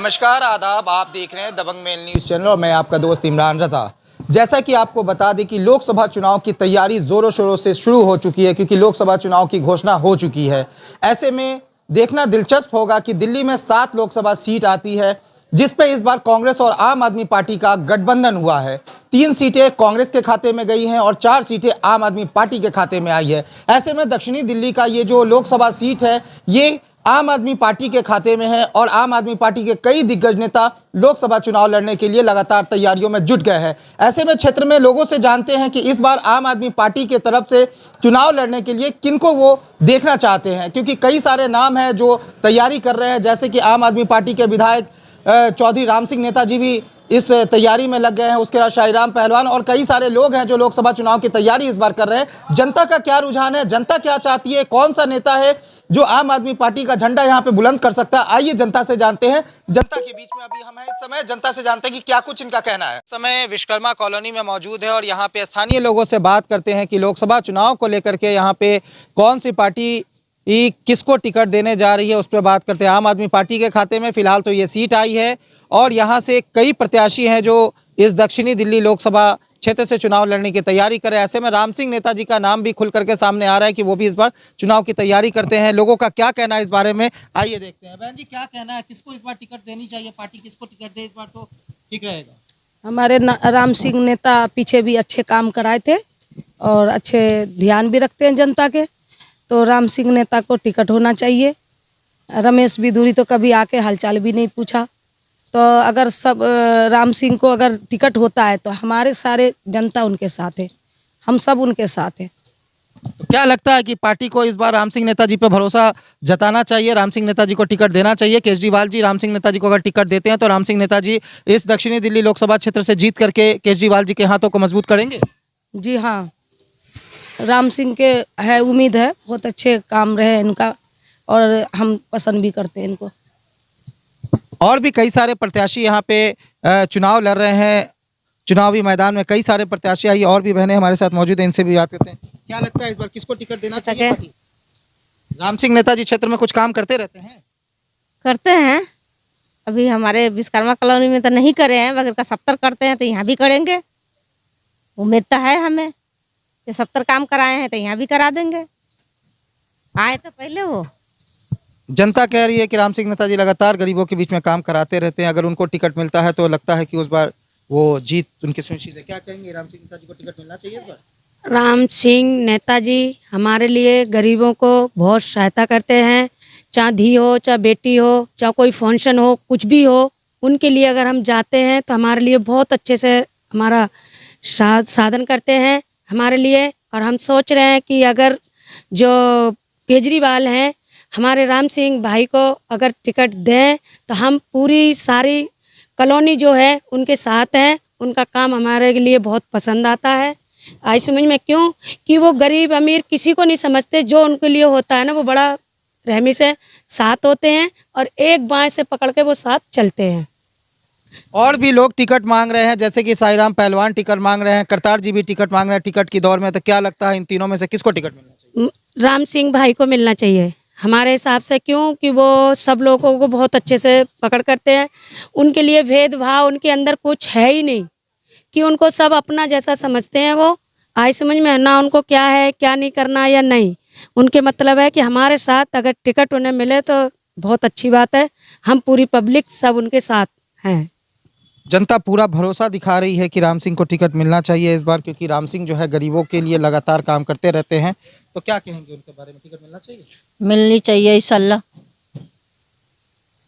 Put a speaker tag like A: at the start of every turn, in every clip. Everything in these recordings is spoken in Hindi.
A: नमस्कार आदाब, आप देख रहे हैं दबंग मेल न्यूज़ चैनल और मैं आपका दोस्त इमरान रज़ा। जैसा कि आपको बता दें कि लोकसभा चुनाव की तैयारी ज़ोरों शोरों से शुरू हो चुकी है, क्योंकि लोकसभा चुनाव की घोषणा हो चुकी है। ऐसे में देखना दिलचस्प होगा कि दिल्ली में 7 लोकसभा सीट आती है, जिस पे इस बार कांग्रेस और आम आदमी पार्टी का गठबंधन हुआ है। 3 सीटें कांग्रेस के खाते में गई हैं और 4 सीटें आम आदमी पार्टी के खाते में आई है। ऐसे में दक्षिणी दिल्ली का ये जो लोकसभा सीट है, ये आम आदमी पार्टी के खाते में है और आम आदमी पार्टी के कई दिग्गज नेता लोकसभा चुनाव लड़ने के लिए लगातार तैयारियों में जुट गए हैं। ऐसे में क्षेत्र में लोगों से जानते हैं कि इस बार आम आदमी पार्टी के तरफ से चुनाव लड़ने के लिए किनको वो देखना चाहते हैं, क्योंकि कई सारे नाम हैं जो तैयारी कर रहे हैं। जैसे कि आम आदमी पार्टी के विधायक चौधरी राम सिंह नेताजी भी इस तैयारी में लग गए हैं। उसके बाद शाहीराम पहलवान और कई सारे लोग हैं जो लोकसभा चुनाव की तैयारी इस बार कर रहे हैं। जनता का क्या रुझान है, जनता क्या चाहती है, कौन सा नेता है जो आम आदमी पार्टी का झंडा यहाँ पे बुलंद कर सकता है, आइए जनता से जानते हैं। जनता के बीच में अभी हम हैं इस समय, जनता से जानते हैं कि क्या कुछ इनका कहना है। समय विश्वकर्मा कॉलोनी में मौजूद है और यहाँ पे स्थानीय लोगों से बात करते हैं कि लोकसभा चुनाव को लेकर के यहाँ पे कौन सी पार्टी किसको टिकट देने जा रही है, उस पर बात करते हैं। आम आदमी पार्टी के खाते में फिलहाल तो ये सीट आई है और यहाँ से कई प्रत्याशी हैं जो इस दक्षिणी दिल्ली लोकसभा क्षेत्र से चुनाव लड़ने की तैयारी करें। ऐसे में राम सिंह नेताजी का नाम भी खुल करके सामने आ रहा है कि वो भी इस बार चुनाव की तैयारी करते हैं। लोगों का क्या कहना है इस बारे में, आइए देखते हैं। बहन जी, क्या कहना है, किसको इस बार टिकट देनी चाहिए, पार्टी किसको टिकट दे इस बार तो ठीक रहेगा?
B: हमारे राम सिंह नेता पीछे भी अच्छे काम कराए थे और अच्छे ध्यान भी रखते हैं जनता के, तो राम सिंह नेता को टिकट होना चाहिए। रमेश बिधूरी तो कभी आके हालचाल भी नहीं पूछा, तो अगर सब राम सिंह को अगर टिकट होता है तो हमारे सारे जनता उनके साथ है, हम सब उनके साथ हैं।
A: तो क्या लगता है कि पार्टी को इस बार राम सिंह नेताजी पर भरोसा जताना चाहिए, राम सिंह नेताजी को टिकट देना चाहिए? केजरीवाल जी राम सिंह नेताजी को अगर टिकट देते हैं तो राम सिंह नेताजी इस दक्षिणी दिल्ली लोकसभा क्षेत्र से जीत करके केजरीवाल जी के हाथों को मजबूत करेंगे?
B: जी हाँ, राम सिंह के है उम्मीद है, बहुत अच्छे काम रहे इनका और हम पसंद भी करते हैं इनको।
A: और भी कई सारे प्रत्याशी यहाँ पे चुनाव लड़ रहे हैं, चुनावी मैदान में कई सारे प्रत्याशी आई और भी बहनें हमारे साथ मौजूद हैं, इनसे भी बात करते हैं। क्या लगता है इस बार किसको टिकट देना चाहिए? राम सिंह नेताजी क्षेत्र में कुछ काम करते रहते हैं?
C: करते हैं, अभी हमारे विश्वकर्मा कॉलोनी में तो नहीं करे हैं, मगर का 70 करते हैं तो यहाँ भी करेंगे। उम्मीद तो है हमें कि 70 काम कराए हैं तो यहाँ भी करा देंगे। आए तो पहले वो
A: जनता कह रही है कि राम सिंह नेताजी लगातार गरीबों के बीच में काम कराते रहते हैं, अगर उनको टिकट मिलता है तो लगता है कि उस बार वो जीत उनकी सुनिश्चित है। क्या कहेंगे, राम सिंह नेताजी को टिकट मिलना चाहिए इस बार?
D: राम सिंह नेताजी हमारे लिए गरीबों को बहुत सहायता करते हैं, चाहे धी हो, चाहे बेटी हो, चाहे कोई फंक्शन हो, कुछ भी हो, उनके लिए अगर हम जाते हैं तो हमारे लिए बहुत अच्छे से हमारा साधन करते हैं हमारे लिए। और हम सोच रहे हैं कि अगर जो केजरीवाल हैं हमारे राम सिंह भाई को अगर टिकट दें तो हम पूरी सारी कॉलोनी जो है उनके साथ हैं। उनका काम हमारे लिए बहुत पसंद आता है। आई समझ में क्यों कि वो गरीब अमीर किसी को नहीं समझते, जो उनके लिए होता है ना वो बड़ा रहमी से साथ होते हैं और एक बाएं से पकड़ के वो साथ चलते हैं।
A: और भी लोग टिकट मांग रहे हैं, जैसे कि शाहीराम पहलवान टिकट मांग रहे हैं, करतार जी भी टिकट मांग रहे हैं टिकट की दौर में। तो क्या लगता है इन तीनों में से किसको टिकट मिलना चाहिए?
D: राम सिंह भाई को मिलना चाहिए हमारे हिसाब से, क्यों कि वो सब लोगों को बहुत अच्छे से पकड़ करते हैं। उनके लिए भेदभाव उनके अंदर कुछ है ही नहीं कि उनको सब अपना जैसा समझते हैं। वो आई समझ में ना उनको क्या है क्या नहीं करना या नहीं, उनके मतलब है कि हमारे साथ अगर टिकट उन्हें मिले तो बहुत अच्छी बात है। हम पूरी पब्लिक सब उनके साथ हैं।
A: जनता पूरा भरोसा दिखा रही है कि राम सिंह को टिकट मिलना चाहिए इस बार, क्योंकि राम सिंह जो है गरीबों के लिए लगातार काम करते रहते हैं। तो क्या कहेंगे उनके बारे में, टिकट मिलना चाहिए?
E: मिलनी चाहिए इंशाल्लाह।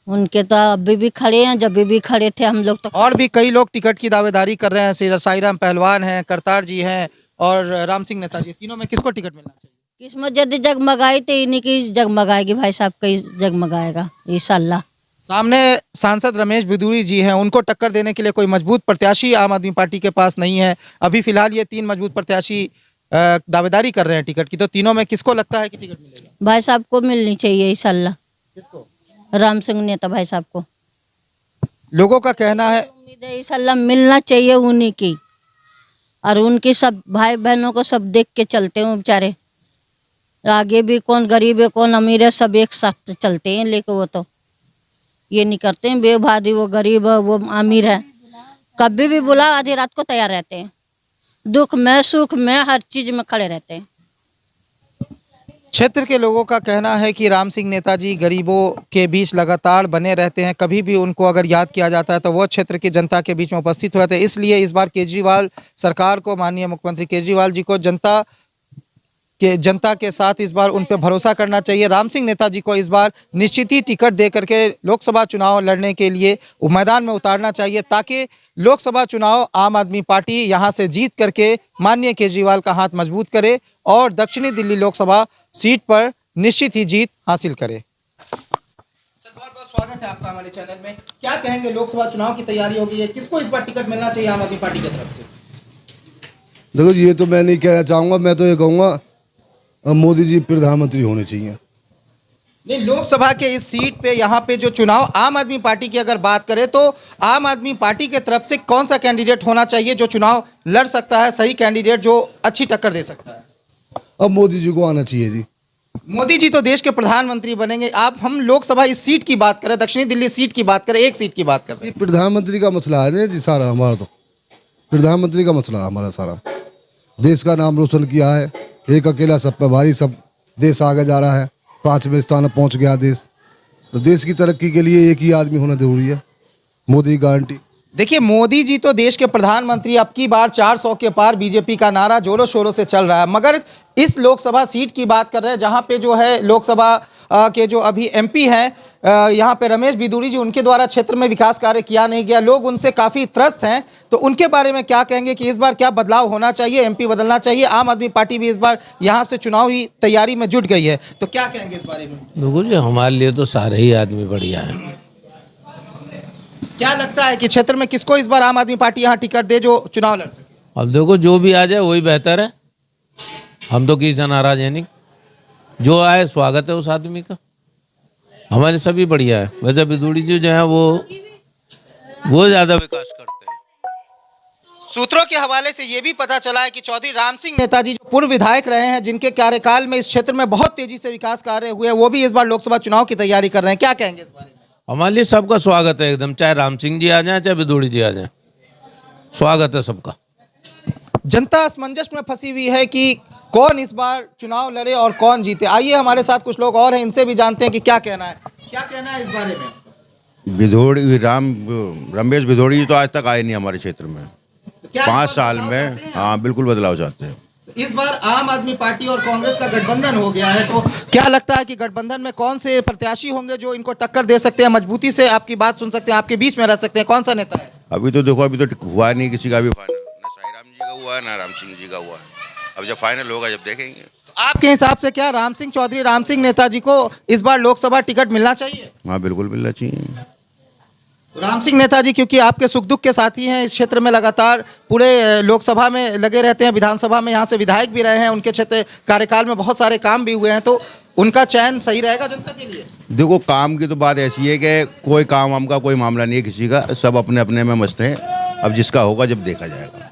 E: उनके तो अभी भी खड़े हैं, जब भी खड़े थे हम लोग तो।
A: और भी कई लोग टिकट की दावेदारी कर रहे हैं, शाहीराम पहलवान हैं, करतार जी हैं और राम सिंह नेताजी। तीनों में किसको टिकट मिलना चाहिए?
E: किस्मत यदि जगमगाई तो इन्हीं की जगमगाएगी, भाई साहब का ही जगमगाएगा इंशाल्लाह।
A: सामने सांसद रमेश बिधूरी जी हैं, उनको टक्कर देने के लिए कोई मजबूत प्रत्याशी आम आदमी पार्टी के पास नहीं है। अभी फिलहाल ये 3 मजबूत प्रत्याशी दावेदारी कर रहे हैं टिकट की। तो तीनों में किसको लगता है कि टिकट मिलेगा?
E: भाई साहब को मिलनी चाहिए इंशाल्लाह।
A: किसको?
E: राम सिंह नेता भाई साहब को।
A: लोगों का कहना है
E: उम्मीद है इंशाल्लाह मिलना चाहिए उन्हीं की, और उनकी सब भाई बहनों को सब देख के चलते हैं बेचारे। आगे भी कौन गरीब है कौन अमीर है सब एक साथ चलते हैं, लेकिन वो तो ये नहीं करते हैं बेवादी, वो गरीब है वो अमीर है, कभी भी बुला आधी रात को तैयार रहते हैं, दुख में सुख में हर चीज में खड़े रहते हैं।
A: क्षेत्र के लोगों का कहना है कि राम सिंह नेताजी गरीबों के बीच लगातार बने रहते हैं, कभी भी उनको अगर याद किया जाता है तो वो क्षेत्र की जनता के बीच में उपस्थित होते हैं। इसलिए इस बार केजरीवाल सरकार को, माननीय मुख्यमंत्री केजरीवाल जी को जनता के साथ इस बार उन पर भरोसा करना चाहिए। राम सिंह नेताजी को इस बार निश्चित ही टिकट दे करके लोकसभा चुनाव लड़ने के लिए मैदान में उतारना चाहिए, ताकि लोकसभा चुनाव आम आदमी पार्टी यहां से जीत करके माननीय केजरीवाल का हाथ मजबूत करे और दक्षिणी दिल्ली लोकसभा सीट पर निश्चित ही जीत हासिल करे। सर, बहुत बहुत स्वागत है आपका हमारे चैनल में। क्या कहेंगे, लोकसभा चुनाव की तैयारी हो गई है, किसको इस बार टिकट मिलना चाहिए आम आदमी पार्टी की तरफ से?
F: देखो, ये तो मैं नहीं कहना चाहूँगा, मैं तो ये कहूँगा मोदी जी प्रधानमंत्री होने चाहिए।
A: नहीं, लोकसभा के इस सीट पे यहाँ पे जो चुनाव आम आदमी पार्टी की अगर बात करें तो आम आदमी पार्टी के तरफ से कौन सा कैंडिडेट होना चाहिए जो चुनाव लड़ सकता है, सही कैंडिडेट जो अच्छी टक्कर दे सकता है?
F: अब मोदी जी को आना चाहिए जी।
A: मोदी जी तो देश के प्रधानमंत्री बनेंगे। हम लोकसभा इस सीट की बात करें, दक्षिणी दिल्ली सीट की बात करें, एक सीट की बात करें,
F: ये प्रधानमंत्री का मसला है ना जी, सारा हमारा तो प्रधानमंत्री का मसला है हमारा सारा। देश का नाम रोशन किया है, एक अकेला सब पे भारी, सब देश आगे जा रहा है, 5वें स्थान पर पहुंच गया देश। तो देश की तरक्की के लिए एक ही आदमी होना जरूरी है, मोदी गारंटी।
A: देखिए, मोदी जी तो देश के प्रधानमंत्री, अब की बार 400 के पार बीजेपी का नारा जोरों शोरों से चल रहा है, मगर इस लोकसभा सीट की बात कर रहे हैं जहां पे जो है लोकसभा के जो अभी एमपी हैं यहां पे रमेश बिधूड़ी जी, उनके द्वारा क्षेत्र में विकास कार्य किया नहीं गया, लोग उनसे काफ़ी त्रस्त हैं। तो उनके बारे में क्या कहेंगे कि इस बार क्या बदलाव होना चाहिए, एमपी बदलना चाहिए? आम आदमी पार्टी भी इस बार यहाँ से चुनावी तैयारी में जुट गई है, तो क्या कहेंगे इस बारे में?
G: देखो जी, हमारे लिए तो सारे ही आदमी बढ़िया हैं।
A: क्या लगता है कि क्षेत्र में किसको इस बार आम आदमी पार्टी यहाँ टिकट दे जो चुनाव लड़ सके?
G: अब देखो, जो भी आ जाए वही बेहतर है, हम तो किसी से नाराज है नहीं, जो आए स्वागत है उस आदमी का, हमारे सभी बढ़िया है। वैसे बिधूड़ी जी जो है वो ज़्यादा विकास करते हैं।
A: सूत्रों के हवाले से ये भी पता चला है कि चौधरी राम सिंह नेताजी जो पूर्व विधायक रहे हैं, जिनके कार्यकाल में इस क्षेत्र में बहुत तेजी से विकास कार्य हुए, वो भी इस बार लोकसभा चुनाव की तैयारी कर रहे हैं। क्या कहेंगे इस बारे में?
G: हमारे लिए सबका स्वागत है एकदम, चाहे राम सिंह जी आ जाए चाहे बिधूड़ी जी आ जाए, स्वागत है सबका।
A: जनता असमंजस में फंसी हुई है कि कौन इस बार चुनाव लड़े और कौन जीते। आइए, हमारे साथ कुछ लोग और हैं, इनसे भी जानते हैं कि क्या कहना है। क्या कहना है इस बारे में?
H: रमेश बिधूड़ी जी तो आज तक आए नहीं हमारे क्षेत्र में,
A: क्या
H: 5
A: इस बार
H: साल
A: बदलाव
H: में।
A: चाहते हैं?
H: हाँ, बिल्कुल बदलाव चाहते हैं।
A: इस बार आम आदमी पार्टी और कांग्रेस का गठबंधन हो गया है, तो क्या लगता है कि गठबंधन में कौन से प्रत्याशी होंगे जो इनको टक्कर दे सकते हैं, मजबूती से आपकी बात सुन सकते हैं, आपके बीच में रह सकते हैं? कौन सा नेता है?
H: अभी तो देखो, अभी तो हुआ नहीं किसी का भी फाइनल, ना साईराम जी का हुआ है ना राम सिंह जी का हुआ है। अब जब फाइनल होगा जब देखेंगे।
A: तो आपके हिसाब से क्या चौधरी राम सिंह नेताजी को इस बार लोकसभा टिकट मिलना चाहिए?
H: हाँ, बिल्कुल मिलना चाहिए।
A: राम सिंह नेताजी क्योंकि आपके सुख दुख के साथी हैं, इस क्षेत्र में लगातार पूरे लोकसभा में लगे रहते हैं, विधानसभा में यहाँ से विधायक भी रहे हैं, उनके क्षेत्र कार्यकाल में बहुत सारे काम भी हुए हैं, तो उनका चयन सही रहेगा जनता के लिए?
H: देखो, काम की तो बात ऐसी है कि कोई काम वाम का कोई मामला नहीं है किसी का, सब अपने अपने में मस्त हैं। अब जिसका होगा जब देखा जाएगा।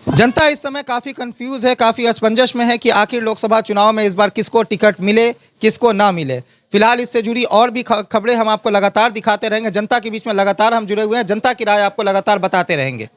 A: जनता इस समय काफ़ी कंफ्यूज है, काफ़ी असमंजस में है कि आखिर लोकसभा चुनाव में इस बार किसको टिकट मिले, किसको ना मिले। फिलहाल इससे जुड़ी और भी खबरें हम आपको लगातार दिखाते रहेंगे। जनता के बीच में लगातार हम जुड़े हुए हैं, जनता की राय आपको लगातार बताते रहेंगे।